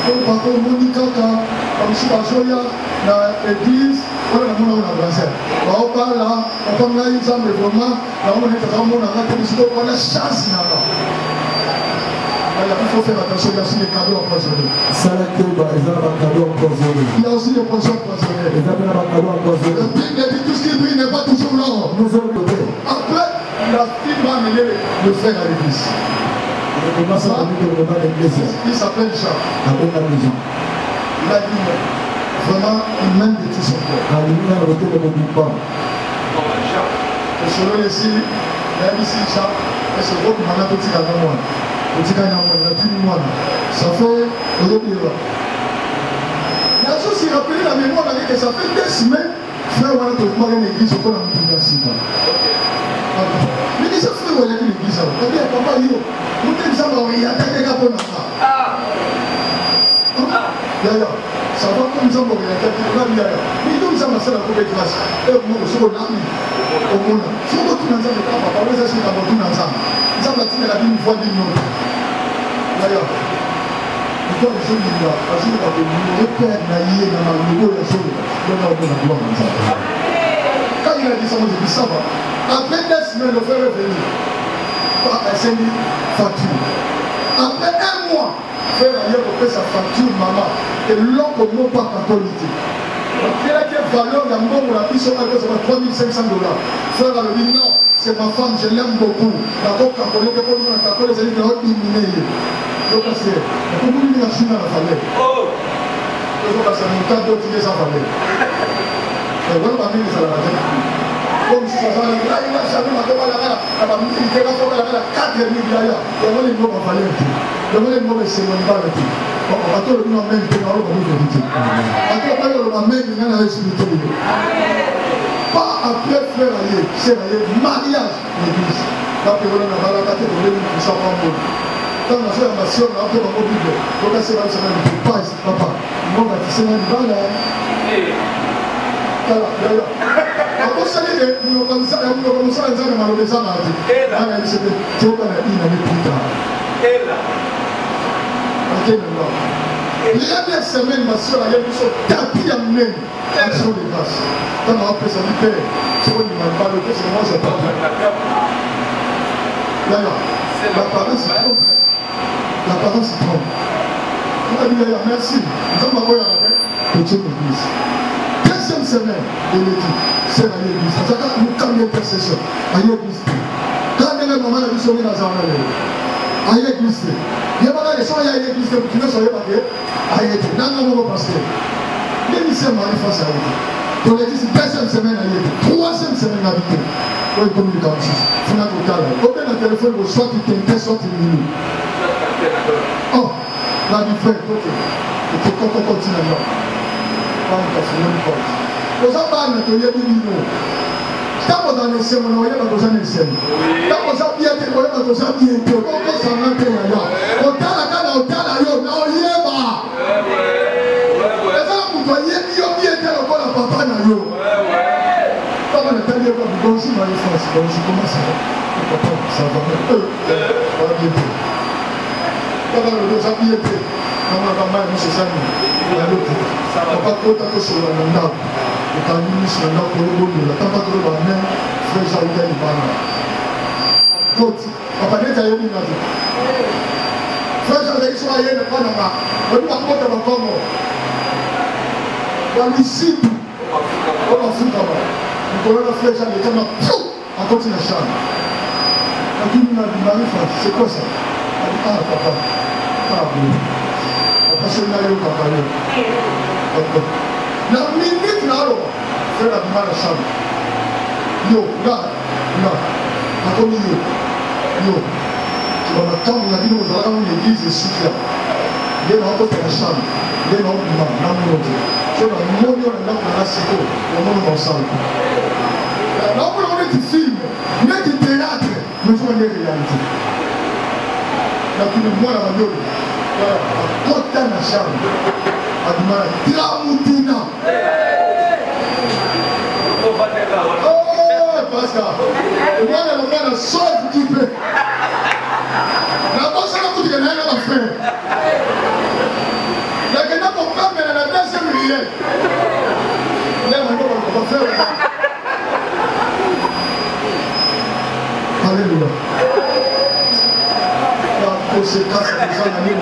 Par contre, Monica, comme si la joie dans l'église, on a un brasseur. On parle là, on parle là, il semble vraiment, là on est vraiment dans la télévision, on a chance là. Il faut faire attention, il y a aussi des cadeaux empoisonnés. Il y a aussi des poissons empoisonnés. La Bible dit tout ce qui brille n'est pas toujours l'or. Après, la fille va amener le frère à l'église. Il s'appelle Jean. Il a dit vraiment, il m'aime de tout son cœur. Et selon les signes, il a dit si Jean, et ce groupe m'a dit petit canon. Petit canon, il a plus de moi. Ça fait aujourd'hui. Il a aussi rappelé la mémoire que ça fait des semaines, frère, on a trouvé une église au cours de l'université. Mais les frères, on a dit l'église. Papa, nous sommes il y a des gars pour nous. Ça va comme nous sommes il y a des gars. Mais nous sommes à la coupe de classe. Et nous sommes là. Au monde. Si on retourne ensemble, papa, on va essayer de retourner ensemble. Nous sommes là, la vie, une fois d'une autre. D'ailleurs, nous sommes les choses là. Parce que nous avons père naïe dans la nouveau les choses. Nous avons la gloire ensemble. Quand il a dit ça, moi j'ai dit ça va. Après 2 semaines, le frère est venu. Par SNI facture. Après 1 mois, frère a fait sa facture, maman. Et l'homme au mot pas catholique. Il a quelle valeur d'un bon pour la puissance de 3500 $. Frère a dit non, c'est ma femme, je l'aime beaucoup. D'accord, catholique, pour nous, la catholique, c'est une autre diminuée. Donc, c'est pour nous, il y a Chine à la fallait. Donc, c'est mon cas d'autres qui les a fallait. Et voilà, ma vie, ça l'a raté. Comme si ça va là, il a jamais ma demande là, la musique qui est là, il y a 4 milliards. Il y a les mots à parler. Il y a les mots à se manipuler. On va tout le monde même que dans le monde de l'unité. On va pas le même que dans la résultat. Pas après faire aller, c'est aller mariage l'église. Là, on va la carte de l'église qui s'en va en mode. Quand on a fait la nation, on a fait la mobile. Donc, c'est là, c'est là, il ne peut pas, papa. Non, c'est là, il va là. Ako sali de mlokanza na malobeza na ati. Ana isebe toka na ina ni puta. Akena no. Les dernières semaines, ma soeur a eu son tapis à mener action de grâce. Quand on a appelé ça, c'est bon, il m'a pas le fait, c'est moi, je parle. D'ailleurs, l'apparence se trompe. L'apparence se trompe. On a dit d'ailleurs, merci. Nous avons envoyé à la main, petite église. 2e semaine, il est dit, c'est à l'église. Ça veut dire que nous cambions d'intercession. À l'église. Quand on a un moment, on a vu sonner dans la salle. À l'église. Il y a pas de gens qui ont l'église, qui ne sont pas là. À l'église. Dans le moment passé. L'émission m'a fait face à l'église. Pour l'église, 2e semaine à l'église. 3e semaine à l'église. Pour une communication. Il faut que vous avez un téléphone, soit tu t'inquiètes, soit tu es. Oh, la vie fait, ok. Et tu continues là. Vous avez un atelier de niveau. Quand vous avez un essai, vous avez un essai. Quand vous avez bien été, vous avez un essai. Quand vous avez un essai, vous avez un c'est quoi ça? Ah, papa. Ah, oui. Papa, c'est là, papa. La minute là, frère a du mal à chambre. Yo, là, comme yo. Tu vas m'attendre, on a dit, nous allons à l'église et suite là. Il y a un peu de la chambre. Il y a un peu de la chambre. Tu vois, le monde, on a un asiko. Le monde ensemble. Là, on est du film, on est du théâtre, mais on est réalité. Là, tout le monde a dit, quand tu as la chambre, a du mal à dire, Tramoutina. Oh, Pascal, moi, le sauve qui peut. La bosse a coûté rien à ma frère. La gueule n'a pas mais la deuxième rivière. Là, on va faire. Alléluia. La conséquence de ça, on a mis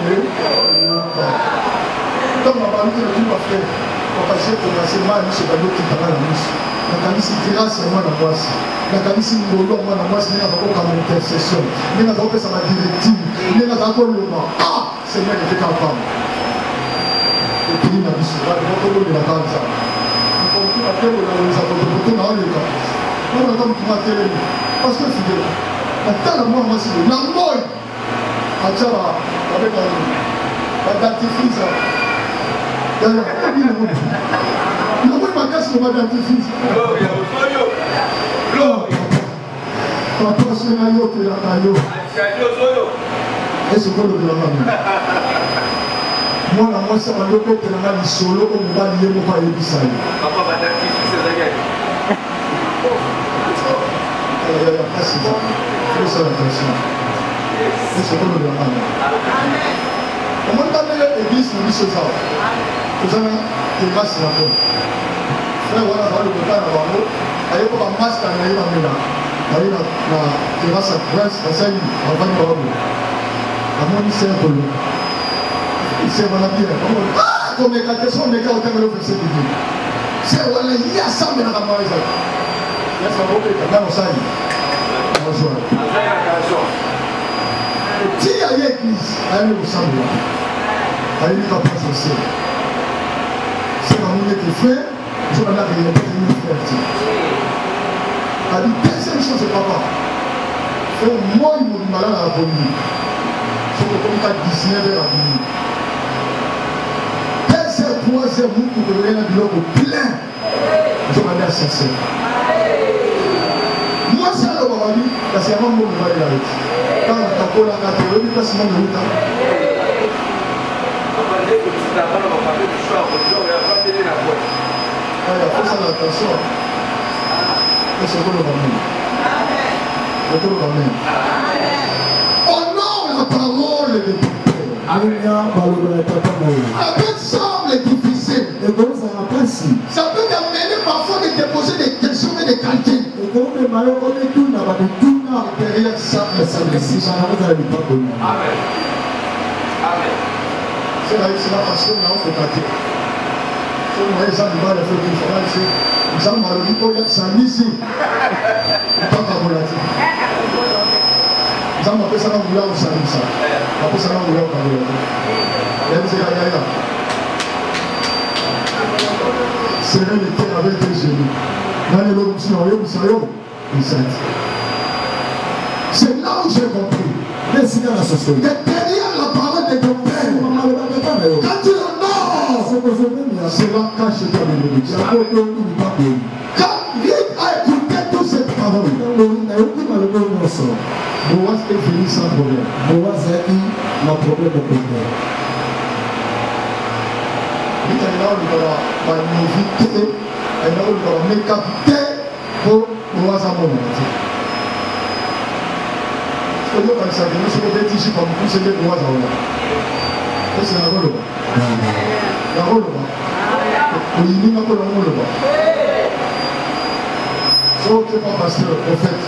comme on va nous dire, on va faire. On va passer pour la semaine, c'est pas l'autre qui parle à nous. La camisi grâce à moi la voici. La camisi ngolo moi la voici. N'est pas comme intercession. N'est pas comme ça ma directive. N'est pas comme le mot. Ah, Seigneur était capable. Et puis il a dit ça. Il va tomber la case. Il faut que la terre la nous a porté dans le cas. On a comme tu m'as télé. Parce que fidèle. La terre moi c'est la mort. Achara avec la dentifrice. D'ailleurs, non, oui, ma casse, on va dentifrice. Papa, c'est un yo qui est là. Et c'est quoi le gouvernement? Moi, moi, ça m'a dit que tu as dit solo, on va lier mon père et ça. Papa va dentifrice, c'est ça. Il y a pas si ça. Il faut l'attention. Et c'est quoi le gouvernement? Comment t'as l'église nous dit ce soir? Vous avez des masses là bas. Frère, voilà, le côté là-bas. Allez pour un masque à l'air à Mila. Allez la terrasse à Prince, à Saïd, à Van Barabo. À mon lycée un peu long. Il s'est voilà bien. Ah, comme les gars, sont les gars au terme de l'officier de Dieu. C'est voilà, il y a ça, mais la caméra est là. Il y a ça, on peut être là au Saïd. Bonjour. Si il y a une église, allez au Saïd. Allez, il va pas s'en c'est dans mon équipe frère, je vais aller à une frère. La deuxième chose, c'est papa. Frère, moi, il m'a dit malade à la bonne. C'est comme ça 19 heures à venir. Deuxième, troisième, vous pouvez aller à l'eau plein. Je vais aller à Saint-Cyr. Moi, c'est là où on va dire, parce qu'il y a un moment où on va aller là. Quand on a tapé la carte, on va dire, c'est mon route. Attention. C'est quoi le ramène? Honore la parole de ton Père. Avec semble difficile. Ça peut t'amener parfois de te poser des questions et des calculs. Derrière ça, ça nécessite. Amen. C'est la façon dont on peut tâter. Si vous voyez ça, vous allez faire une différence. Vous allez m'arrêter pour y aller sans ici. Vous allez m'arrêter. Vous allez m'appeler ça dans le boulot, vous allez ça. Vous allez ça dans le boulot, vous allez ça. Sérénité avec tes genoux. Dans les lots, vous savez, c'est là où j'ai compris. Derrière la parole de ton Père, quand tu l'honores, cela cache ta bénédiction. Quand il a écouté toutes ces paroles, Boaz est venu sans problème. Boaz a eu le problème de problème. Il a invité, il a capté pour Boaz à mon il y a un savez, nous sommes des tiges comme vous, c'est des droits à l'heure. C'est la rôle. La rôle. Oui, il n'y a pas de rôle. Sauf que pas pasteur, prophète.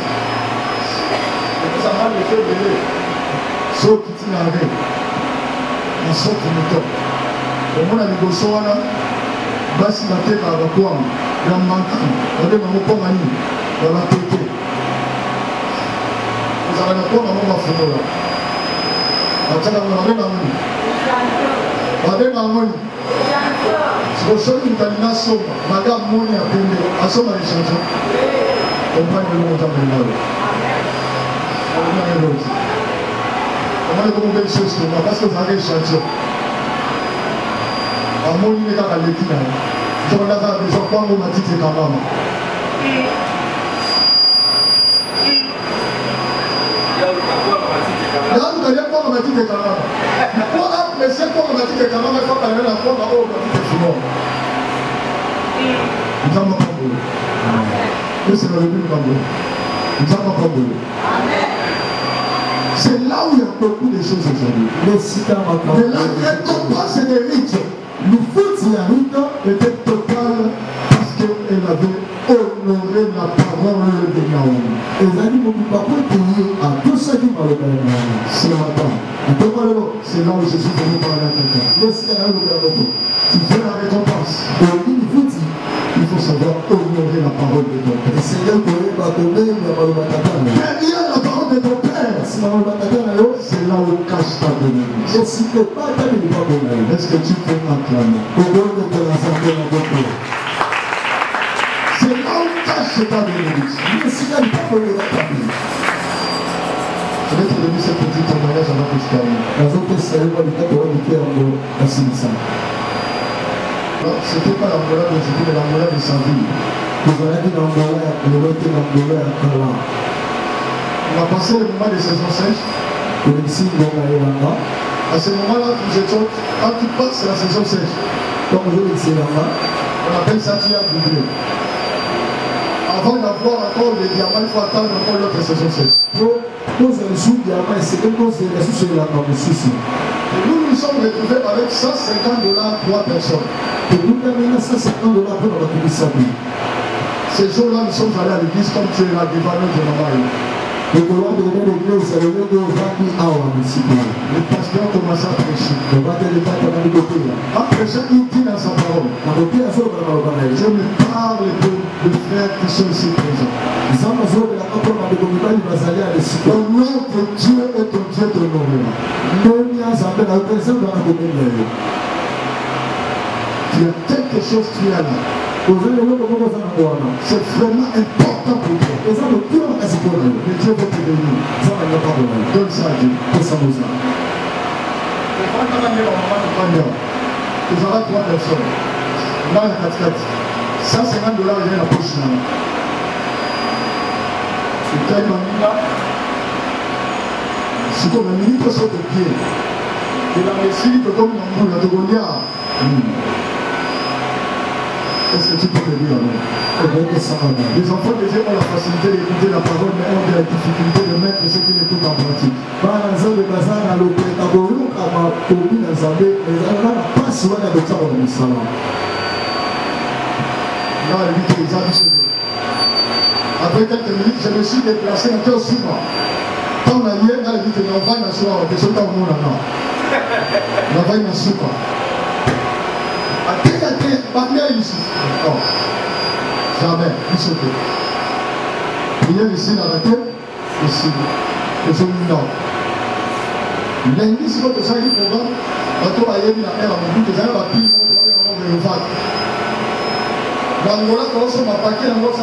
Et ça m'a fait de sauf qui tient avec. On sort du mouton. Au moins, la négociation, là, basi la tête à la poire. Il y a un manquant. On est dans mon pomani. Dans la tête. Vous avez un peu de monde à faire là. Vous avez un peu de monde. Aujourd'hui, nous allons sommes. Madame Moni a payé. À somme à l'échantillon. On va nous le monter dans le on va nous le monter. On va nous le monter sur moi parce que vous avez l'échantillon. À Moni n'est pas à l'équina. Je vais avoir besoin de prendre ma petite camarade. Là, vous allez prendre ma petite camarade. Pour apprécier prendre ma petite camarade, il faut parler la prendre à haut ma petite camarade. Nous allons prendre. C'est le début du Cameroun. Nous allons prendre. C'est là où il y a beaucoup de choses aujourd'hui. Mais la récompense des riches, le foot était total parce qu'elle avait honoré la parole de Naomi. C'est là où je suis venu parler à quelqu'un. Tu fais la récompense. Il faut savoir honorer la parole de ton Père. Derrière la parole de ton Père, c'est là où cache ta bénédiction. Est-ce que tu peux acclamer? C'est là où cache ta bénédiction. Je vais te donner ce petit témoignage avant que je termine. C'était pas l'Angola de c'était l'Angola de sa vie. On a passé le moment de saison sèche. À ce moment-là, quand tu passes la saison sèche, on appelle ça tu as doublé. Avant d'avoir encore les diamants, il faut attendre encore l'autre saison sèche. Et nous nous sommes retrouvés avec $150 3 personnes. Ces jours-là, nous sommes allés à l'église comme tu es la dévaleur de Maman. Le pasteur a commencé à prêcher. En prêchant, il dit dans sa parole. Je me parle de frères qui sont ici présents. Ton nom de Dieu est ton Dieu d'honoré. Il y a quelque chose qui est là. C'est vraiment important pour toi. Mais Dieu veut te bénir. Donne ça à Dieu. Tu auras 3 personnes. Là, il y a 4. $150 il y a la poche là. Tu t'aimes là. C'est comme un minute sur tes pieds. Et dans les filles, comme un boule, de Goliath. Est-ce que tu peux te dire les enfants de Dieu ont la facilité d'écouter la parole, mais ont la difficulté de mettre ce qu'ils écoutent en pratique. Là, il dit qu'ils ont dit après quelques minutes, je me suis déplacé dans cœur sur moi. Quand on a lié, là, il dit qu'on va dans soir, on est au monde là. On va dans soir. Ici. Oh. Jamais. Ici. Prière ici dans la tête. Ici. Et je me nomme. Lundi, si vous avez un programme, quand on va y aller à la mon but, vous allez avoir plus de le faire. Dans le moment où on m'a paqué, on a $150.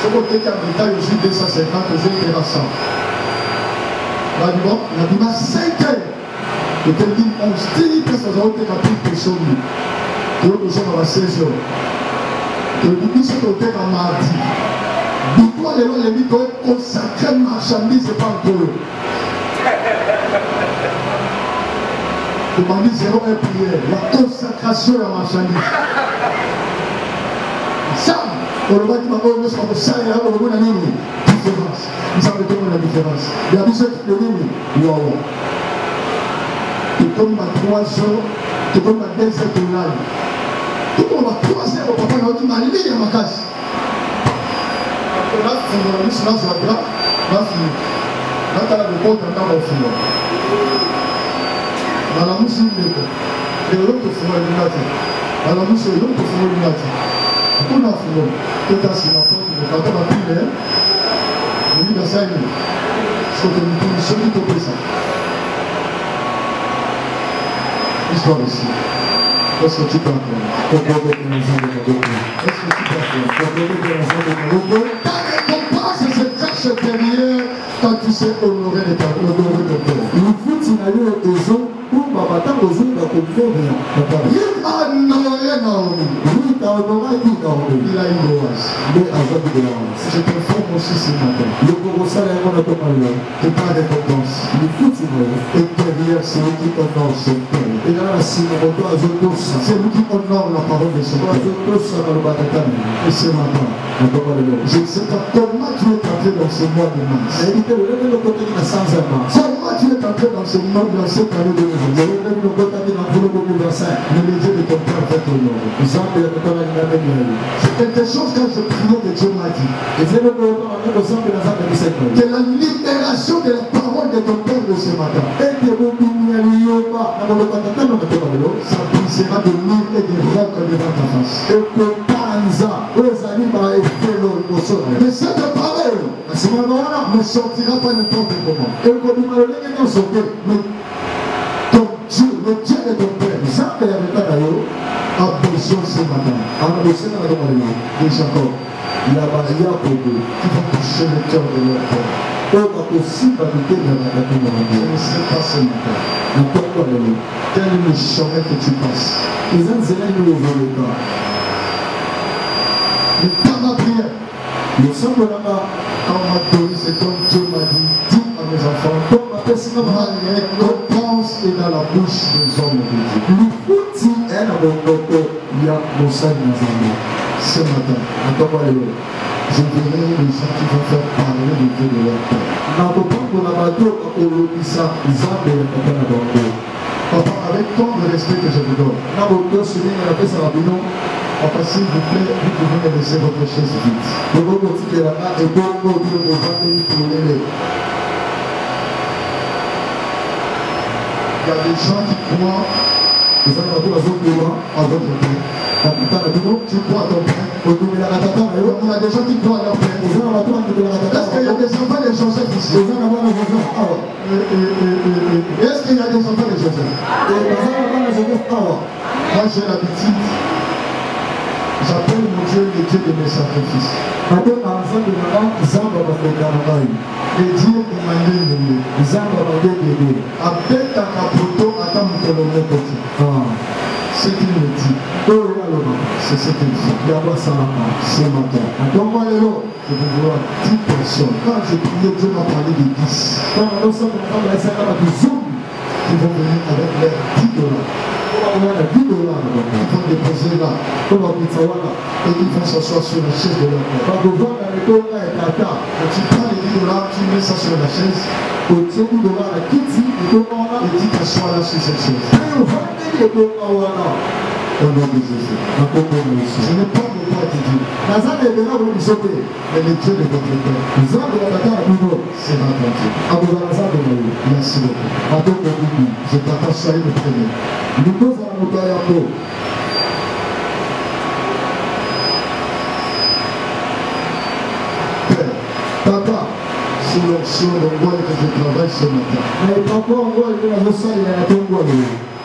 Ce côté qui a un détail aussi 250, j'ai été à 100. Là, il a dit 5 heures. Et qu'elle dit, on se dit que ça va être une personne. Tu veux que ça va 16 heures. Tu veux que ça va être un mardi. Pourquoi les gens les disent que consacrer marchandise, c'est pas encore eux. Tu m'as dit 0 1 prière. La consacration à la marchandise. Ça, on va dire que ça, on va dire différence. Nous savons la différence. Il y a des gens qui disent, wow. Tu tombes à 3 heures, tu tombes à 2 heures de live. Tu tombes à 3 heures, papa n'a dit, ma ligne à ma casse. Là, on a mis silence à la bras, on a fini. Là, tu as le compte, on a fini. Dans la mousse, il est bon. Et l'autre, il faut l'éliminer. Dans la mousse, l'autre, il faut l'éliminer. On a fini. Tu as signé la porte, tu as pris l'air. On dit, dans ça, il est. Il faut que nous puissions tout ça. Histoire ici. Est-ce que tu peux apprendre? Est-ce que tu peux apprendre? Ta récompense se cache derrière quand tu sais honorer de père. Il a une oise. Je t'informe aussi ce matin. Tu pas de récompense. Et derrière celui qui honore son père. C'est lui qui honore la parole de son père. Et ce matin, je ne sais pas comment tu es entré dans ce mois de mars. Comment tu es entré dans ce mois dans cette année de mais le Dieu de ton père va t'honorer. C'est quelque chose quand je priais que Dieu m'a dit. Que la libération de la parole de ton père de ce matin. Ça brisera de murs et de rocs devant ta face. Mais cette parole ne sortira pas n'importe comment. Mais ton Dieu, le Dieu de ton père, a besoin ce matin. De Jacob. Qui va toucher le cœur de leur père. Je ne sais pas ce matin. Quel est le chemin que tu passes? Le temps m'a prié. Quand on m'a donné ce temps, Dieu m'a dit, dis à mes enfants, ma récompense est dans la bouche des hommes de Dieu. Ce matin, je verrai les gens qui vont faire parler de Dieu de leur père. Papa, avec tant de respect que je vous donne, papa, s'il vous plaît, vous pouvez me laisser votre chaise vide. Il y a des gens qui croient à votre père. Tu crois à ton père. Il y a des gens qui croient à leur père. Est-ce qu'il y a des enfants de Joseph ici? Est-ce qu'il y a des enfants de Joseph? Moi j'ai l'habitude. J'appelle mon Dieu le Dieu de mes sacrifices. Le Dieu Emmanuel. Avec ta capoto, attends mon colonel petit. Ce qu'il me dit, c'est ce qu'il fait. Ce matin, je vais voir 10 personnes. Quand j'ai prié, Dieu m'a parlé de 10. Qui vont venir avec leurs 10 $. Ils vont déposer là. Et ils vont s'asseoir sur la chaise de leur père. Quand tu prends les 10 $, tu mets ça sur la chaise. Et tu t'assois là sur cette chaise. Au nom de Jésus. Je n'ai pas de droit de dire. Mais le Dieu de votre père, c'est ma bonté. Merci beaucoup. Je t'attache à une première. Père, Papa, sous l'onction de moi que je travaille ce matin.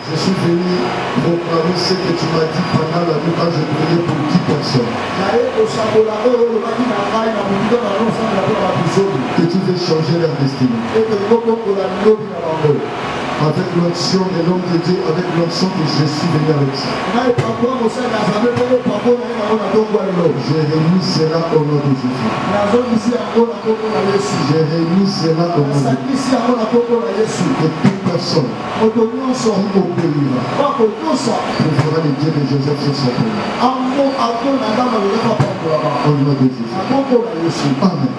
Je suis venu proclamer ce que tu m'as dit pendant la nuit quand je priais pour 10 personnes. Que tu veux changer leur destinée. Avec l'onction de l'homme de Dieu, avec l'onction que je suis venu avec ça. Jérémie sera au nom de Jésus. Jérémie sera au nom de Jésus. Et toute personne qui obéira trouvera le Dieu de Joseph sur son pays. Au nom de Jésus. Amen.